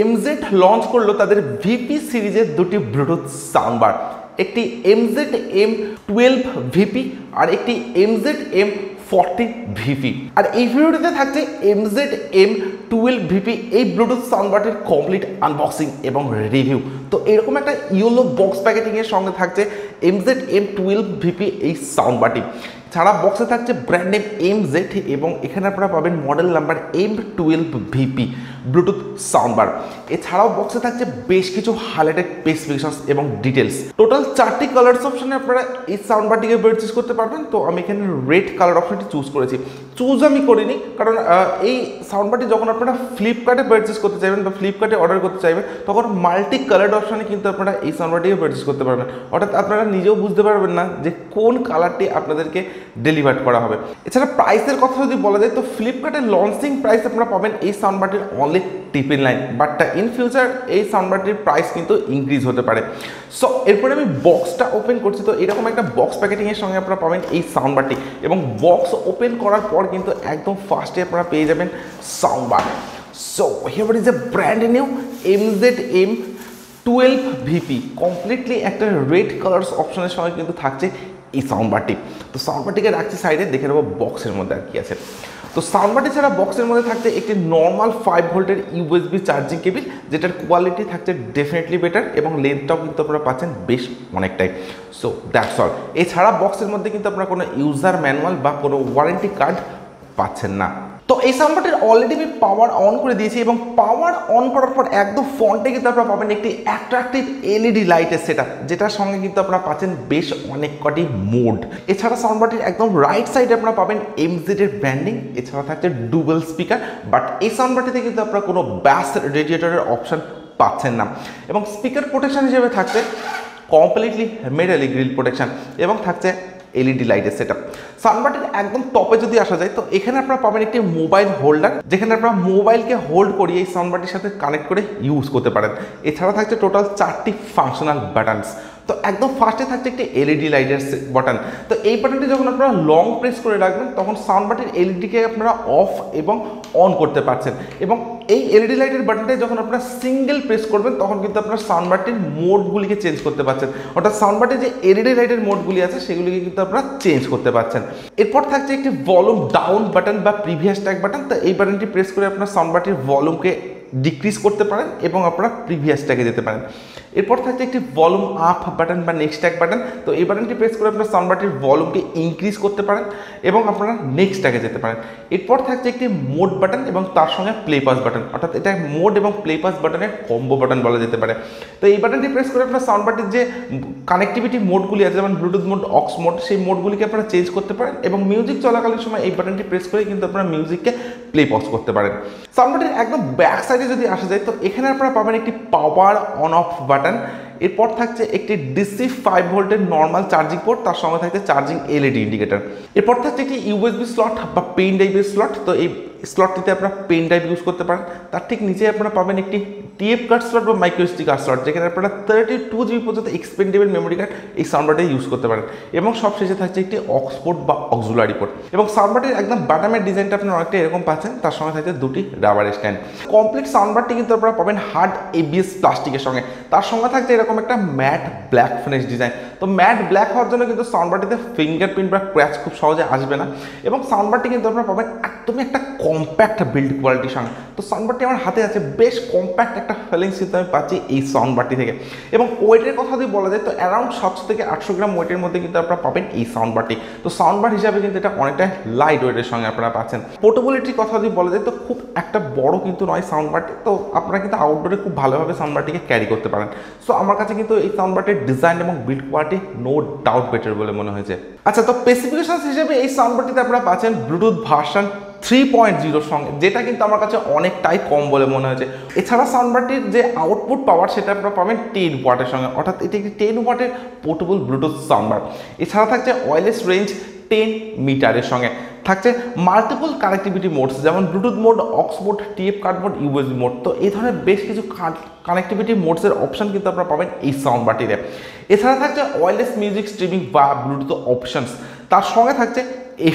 MZ launch করলো তাদের VP সিরিজের দুটি ব্লুটুথ সাউন্ডবার, একটি M12VP আর একটি MZ-M40VP। আর এই ভিডিওটিতে থাকছে MZ-M12VP এই ব্লুটুথ সাউন্ডবারটির কমপ্লিট আনবক্সিং এবং রিভিউ। তো এরকম একটা ইয়েলো বক্স প্যাকেটিংয়ের সঙ্গে থাকছে MZ-M12VP এই সাউন্ডবারটি। ছাড়া বক্সে থাকছে ব্র্যান্ড নেম MZ এবং এখানে আপনারা পাবেন model number M12VP Bluetooth soundbar. এছাড়াও বক্সে থাকছে বেশ কিছু হাইলাইটেড স্পেসিফিকেশনস এবং ডিটেলস। টোটাল 4টি কালার্স অপশনে আপনারা এই সাউন্ডবারটিকে পারচেজ করতে পারবেন। তো আমি এখানে রেড কালার অপশনটি চুজ করেছি। চুজ আমি করিনি কারণ এই সাউন্ডবারটি যখন আপনারা ফ্লিপকার্টে পারচেজ করতে চাইবেন বা ফ্লিপকার্টে অর্ডার করতে চাইবেন তখন মাল্টি কালার্ড অপশনে কিন্তু আপনারা এই সাউন্ডবারটিকে পারচেজ করতে পারবেন। অর্থাৎ আপনারা নিজেও বুঝতে পারবেন না যে কোন কালারটি আপনাদেরকে ডেলিভার করা হবে। এছাড়া প্রাইসের কথা যদি বলা যায় তো ফ্লিপকার্টের লঞ্চিং প্রাইস আপনারা পাবেন এই সাউন্ডবারটির অনলি $9, বাট ইন ফিউচার এই সাউন্ডবারটির প্রাইস কিন্তু ইনক্রিজ হতে পারে। সো এরপরে আমি বক্সটা ওপেন করছি। তো এরকম একটা বক্স প্যাকেটিংয়ের সঙ্গে আপনারা পাবেন এই সাউন্ডবারটি এবং বক্স ওপেন করার পর কিন্তু একদম ফার্স্টে আপনারা পেয়ে যাবেন soundbar. So here is a brand new MZ-M12VP completely একটা রেড কালার্স অপশনের সঙ্গে কিন্তু থাকছে এই সাউন্ডবারটি। তো সাউন্ডবারটিকে রাখছি সাইডে, দেখে নেবো বক্সের মধ্যে আর কি আছে। তো সাউন্ডবারটি ছাড়া বক্সের মধ্যে থাকছে একটি নর্মাল 5 ভোল্টের USB চার্জিং কেবিল, যেটার কোয়ালিটি থাকছে ডেফিনেটলি বেটার এবং লেন্থটাও কিন্তু আপনারা পাচ্ছেন বেশ অনেকটাই। So that's all. এছাড়া বক্সের মধ্যে কিন্তু আপনারা কোনো ইউজার ম্যানুয়াল বা কোনো ওয়ারেন্টি কার্ড পাচ্ছেন না। তো এই সাউন্ডবারটির অলরেডি আমি পাওয়ার অন করে দিয়েছি এবং পাওয়ার অন করার পর একদম ফ্রন্টে কিন্তু আপনারা পাবেন একটি অ্যাট্রাকটিভ LED লাইটের সেটআপ, যেটার সঙ্গে কিন্তু আপনারা পাচ্ছেন বেশ অনেক কটি মোড। এছাড়া সাউন্ডবারটির একদম রাইট সাইডে আপনারা পাবেন MZ এর ব্র্যান্ডিং। এছাড়া থাকছে ডুয়েল স্পিকার, বাট এই সাউন্ডবারটিতে কিন্তু আপনারা কোনো ব্যাস রেডিয়েটরের অপশন পাচ্ছেন না। এবং স্পিকার প্রোটেকশন হিসেবে থাকছে কমপ্লিটলি মেটালিক গ্রিল প্রোটেকশন এবং থাকছে LED লাইটের সেটআপ। সাউন্ডবারটির একদম টপে যদি আসা যায় তো এখানে আপনারা পাবেন একটি মোবাইল হোল্ডার, যেখানে আপনারা মোবাইলকে হোল্ড করিয়ে এই সাউন্ডবারটির সাথে কানেক্ট করে ইউজ করতে পারেন। এছাড়া থাকছে টোটাল 4টি ফাংশনাল বাটনস। তো একদম ফার্স্টে থাকছে একটি LED লাইটের বাটন। তো এই বাটনটি যখন আপনারা লং প্রেস করে রাখবেন তখন সাউন্ডবারটির LEDকে আপনারা অফ এবং অন করতে পারছেন। এবং এই LED লাইটের বাটনটাই যখন আপনারা সিঙ্গেল প্রেস করবেন তখন কিন্তু আপনারা সাউন্ডবারটির মোডগুলিকে চেঞ্জ করতে পারছেন। অর্থাৎ সাউন্ডবারটির যে LED লাইটের মোডগুলি আছে সেগুলিকে কিন্তু আপনারা চেঞ্জ করতে পারছেন। এরপর থাকছে একটি ভলিউম ডাউন বাটন বা প্রিভিয়াস ট্যাগ বাটন। তো এই বাটনটি প্রেস করে আপনারা সাউন্ডবারটির ভলিউমকে ডিক্রিজ করতে পারেন এবং আপনারা প্রিভিয়াস ট্যাগে যেতে পারেন। এরপর থাকছে একটি ভলিউম আপ বাটন বা নেক্সট ট্যাগ বাটন। তো এই বাটনটি প্রেস করে আপনারা সাউন্ডবারটির ভলিউমকে ইনক্রিজ করতে পারেন এবং আপনারা নেক্সট ট্যাগে যেতে পারেন। এরপর থাকছে একটি মোড বাটন এবং তার সঙ্গে প্লে পাস বাটন, অর্থাৎ এটা মোড এবং প্লে পাস বাটনের কম্বো বাটন বলা যেতে পারে। তো এই বাটনটি প্রেস করে আপনারা সাউন্ডবারটির যে কানেক্টিভিটি মোডগুলি আছে যেমন ব্লুটুথ মোড, অক্স মোড, সেই মোডগুলিকে আপনারা চেঞ্জ করতে পারেন এবং মিউজিক চলাকালীন সময় এই বাটনটি প্রেস করে কিন্তু আপনারা মিউজিককে প্লে পজ করতে পারেন। সাউন্ডবারটির একদম ব্যাক সাইডে যদি আসা যায় তো এখানে আপনারা পাবেন একটি পাওয়ার অন অফ বাটন। এরপর থাকছে একটি DC 5 ভোল্টের নর্মাল চার্জিং পোর্ট, তার সঙ্গে থাকছে চার্জিং LED ইন্ডিকেটর। এরপর থাকছে একটি USB স্লট বা পেন ড্রাইভের স্লট। তো এই স্লটটিতে আপনারা পেন ড্রাইভ ইউজ করতে পারেন। তার ঠিক নিচে আপনারা পাবেন একটি TF কার্ড স্লট বা মাইক্রো SD কার্ড স্লট, যেখানে আপনারা 32 GB পর্যন্ত এক্সপেন্ডেবল মেমোরি কার্ড এই সাউন্ডবারটি ইউজ করতে পারেন। এবং সবশেষে থাকছে একটি অক্স পোর্ট বা অক্সিলারি পোর্ট। এবং সাউন্ডবারটির একদম বাটামের ডিজাইনটা আপনারা অনেকটা এরকম পাচ্ছেন, তার সঙ্গে থাকছে দুটি রাবার স্ট্যান্ড। কমপ্লিট সাউন্ডবারটি কিন্তু আপনারা পাবেন হার্ড ABS প্লাস্টিকের সঙ্গে, তার সঙ্গে থাকছে এরকম একটা ম্যাট ব্ল্যাক ফিনিশ ডিজাইন। তো ম্যাট ব্ল্যাক হওয়ার জন্য কিন্তু সাউন্ডবারটিতে ফিঙ্গারপ্রিন্ট বা ক্র্যাচ খুব সহজে আসবে না এবং সাউন্ডবারটি কিন্তু আপনারা পাবেন একদমই একটা কম্প্যাক্ট বিল্ড কোয়ালিটির সঙ্গে। তো সাউন্ডবারটি আমার হাতে আছে, বেশ কম্প্যাক্ট একটা ফিলিংস কিন্তু আমি পাচ্ছি এই সাউন্ডবারটি থেকে। এবং ওয়েটের কথা যদি বলা যায় তো অ্যারাউন্ড 700 থেকে 800 গ্রাম ওয়েটের মধ্যে কিন্তু আপনারা পাবেন এই সাউন্ডবারটি। তো সাউন্ডবার হিসাবে কিন্তু এটা অনেকটা লাইট ওয়েটের সঙ্গে আপনারা পাচ্ছেন। পোর্টেবিলিটির কথা যদি বলা যায় তো খুব একটা বড় কিন্তু নয় সাউন্ডবারটি। তো আপনারা কিন্তু আউটডোরে খুব ভালোভাবে সাউন্ডবারটিকে ক্যারি করতে পারেন। সো আমার কাছে কিন্তু এই সাউন্ডবারটির ডিজাইন এবং build quality no doubt better বলে মনে হয়েছে। আচ্ছা, তো স্পেসিফিকেশনস হিসেবে এই সাউন্ডবারটিতে আপনারা পাচ্ছেন ব্লুটুথ ভার্সন 3.0 সঙ্গে, যেটা কিন্তু আমার কাছে অনেকটাই কম বলে মনে হয়েছে। এছাড়া সাউন্ডবারটির যে আউটপুট পাওয়ার সেটা আপনারা পাবেন 10 ওয়াটের সঙ্গে, অর্থাৎ এটি একটি 10 ওয়াটের পোর্টেবল ব্লুটুথ সাউন্ডবার। এছাড়া থাকছে ওয়্যারলেস রেঞ্জ 10 মিটারের সঙ্গে, থাকছে মাল্টিপল কানেক্টিভিটি মোডস যেমন bluetooth mode, aux mode, TF card mode, USB mode. তো এই ধরনের বেশ কিছু কানেক্টিভিটি মোডসের অপশন কিন্তু আপনারা পাবেন এই সাউন্ডবারটিতে। এছাড়া থাকছে ওয়্যারলেস মিউজিক স্ট্রিমিং বা ব্লুটুথ অপশনস, তার সঙ্গে থাকছে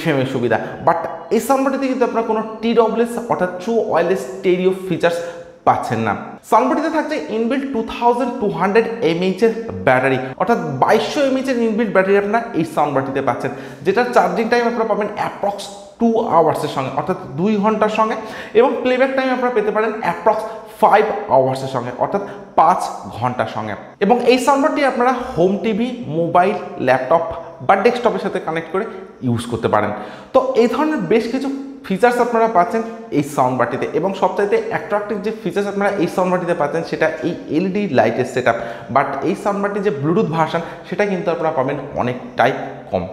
FM এর সুবিধা। বাট এই সাউন্ডবারটিতে কিন্তু আপনারা কোনো TWS অর্থাৎ ট্রু ওয়্যারলেস স্টেরিও ফিচার্স পাচ্ছেন না। সাউন্ডবারটিতে থাকছে ইনবিল্ট 2200 mAh এর ব্যাটারি, অর্থাৎ 2200 mAh এর ইনবিল্ট ব্যাটারি আপনারা এই সাউন্ডবারটিতে পাচ্ছেন, যেটার চার্জিং টাইম আপনারা পাবেন অ্যাপ্রক্স 2 আওয়ার্সের সঙ্গে, অর্থাৎ 2 ঘন্টার সঙ্গে, এবং প্লেব্যাক টাইম আপনারা পেতে পারেন অ্যাপ্রক্স 5 আওয়ার্সের সঙ্গে, অর্থাৎ 5 ঘন্টার সঙ্গে। এবং এই সাউন্ডবারটি আপনারা হোম টিভি, মোবাইল, ল্যাপটপ বা ডেস্কটপের সাথে কানেক্ট করে ইউজ করতে পারেন। তো এই ধরনের বেশ কিছু ফিচার্স আপনারা পাচ্ছেন এই সাউন্ডবারটিতে, এবং সবচাইতে অ্যাট্রাক্টিভ যে ফিচার্স আপনারা এই সাউন্ডবারটিতে পাচ্ছেন সেটা এই এলইডি লাইটের সেটআপ। বাট এই সাউন্ডবারটির যে ব্লুটুথ ভার্সন সেটা কিন্তু আপনারা পাবেন অনেকটাই কম।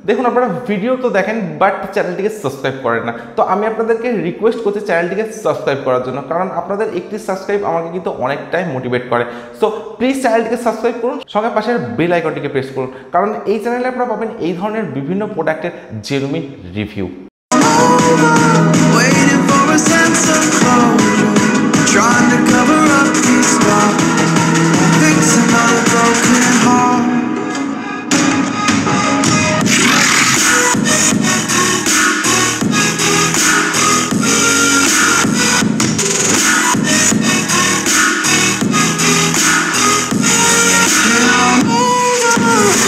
দেখুন, আপনারা ভিডিও তো দেখেন বাট চ্যানেলটিকে সাবস্ক্রাইব করেন না, তো আমি আপনাদেরকে রিকোয়েস্ট করছি চ্যানেলটিকে সাবস্ক্রাইব করার জন্য, কারণ আপনাদের একটি সাবস্ক্রাইব আমাকে কিন্তু অনেকটাই মোটিভেট করে। সো প্লিজ চ্যানেলটিকে সাবস্ক্রাইব করুন, সঙ্গে পাশের বেল আইকনটিকে প্রেস করুন, কারণ এই চ্যানেলে আপনারা পাবেন এই ধরনের বিভিন্ন প্রোডাক্টের genuine review. Waiting for a sense of closure, trying to cover up these scars, fixing my broken heart.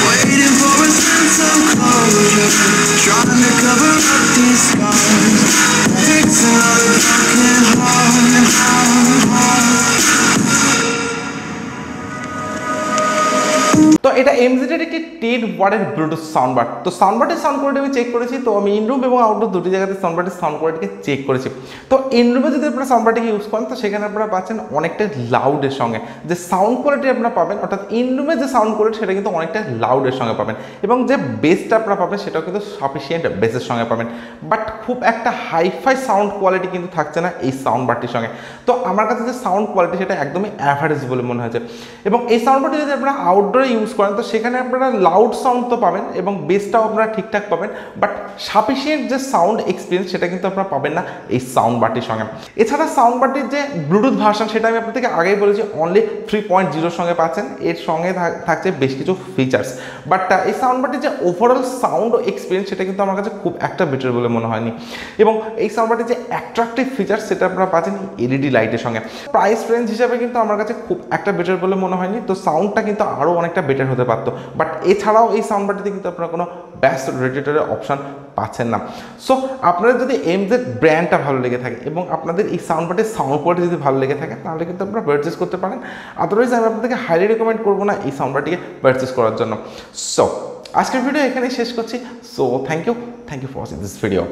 Waiting for a sense of closure, trying to cover up these scars, fixing all the broken heart. তো এটা এমজিডের একটি 10 ওয়াটের Bluetooth soundbar. তো সাউন্ডবারটির sound quality আমি check করেছি, তো আমি ইনরুম এবং আউটডোর দুটি জায়গাতে সাউন্ডবারটির সাউন্ড কোয়ালিটিকে চেক করেছি। তো ইনরুমে যদি আপনারা সাউন্ডবারটিকে ইউজ করেন তো সেখানে আপনারা পাচ্ছেন অনেকটা লাউডের সঙ্গে যে সাউন্ড কোয়ালিটি আপনারা পাবেন, অর্থাৎ ইনরুমে যে সাউন্ড কোয়ালিটি সেটা কিন্তু অনেকটা লাউডের সঙ্গে পাবেন, এবং যে বেসটা আপনারা পাবেন সেটাও কিন্তু সাফিসিয়েন্ট বেসের সঙ্গে পাবেন। বাট খুব একটা হাইফাই সাউন্ড কোয়ালিটি কিন্তু থাকছে না এই সাউন্ডবারটির সঙ্গে। তো আমার কাছে যে সাউন্ড কোয়ালিটি সেটা একদমই অ্যাভারেজ বলে মনে হয়েছে। এবং এই সাউন্ডবারটি যদি আপনারা আউটডোরে ইউজ করেন তো সেখানে আপনারা লাউড সাউন্ড তো পাবেন এবং বেসটাও আপনারা ঠিকঠাক পাবেন, বাট সাফিসিয়েন্ট যে সাউন্ড এক্সপিরিয়েন্স সেটা কিন্তু আপনারা পাবেন না এই সাউন্ড বারটির সঙ্গে। এছাড়া সাউন্ড বারটির যে ব্লুটুথ ভার্সন সেটা আমি আপনাদেরকে আগেই বলেছি অনলি 3.0 সঙ্গে পাচ্ছেন, এর সঙ্গে থাকছে বেশ কিছু ফিচার্স। বাট এই সাউন্ড বারটির যে ওভারঅল সাউন্ড এক্সপিরিয়েন্স সেটা কিন্তু আমার কাছে খুব একটা বেটার বলে মনে হয়নি। এবং এই সাউন্ড বারটির যে অ্যাট্রাকটিভ ফিচার্স সেটা আপনারা পাচ্ছেন এলইডি লাইটের সঙ্গে। প্রাইস রেঞ্জ হিসাবে কিন্তু আমার কাছে খুব একটা বেটার বলে মনে হয়নি, তো সাউন্ডটা কিন্তু আরও অনেকটা বেটার হতে পারতো। বাট এছাড়াও এই সাউন্ডবারটিতে কিন্তু আপনারা কোনো বেস্ট রেডিয়েটরের অপশন পাচ্ছেন না। সো আপনাদের যদি এমজেড ব্র্যান্ডটা ভালো লেগে থাকে এবং আপনাদের এই সাউন্ডবারটির সাউন্ড কোয়ালিটি যদি ভালো লেগে থাকে তাহলে কিন্তু আপনারা পারচেস করতে পারেন। আদারওয়াইজ আমি আপনাদেরকে হাইলি রেকমেন্ড করবো না এই সাউন্ডবারটিকে পারচেস করার জন্য। সো আজকের ভিডিও এখানেই শেষ করছি। So thank you for watching this video.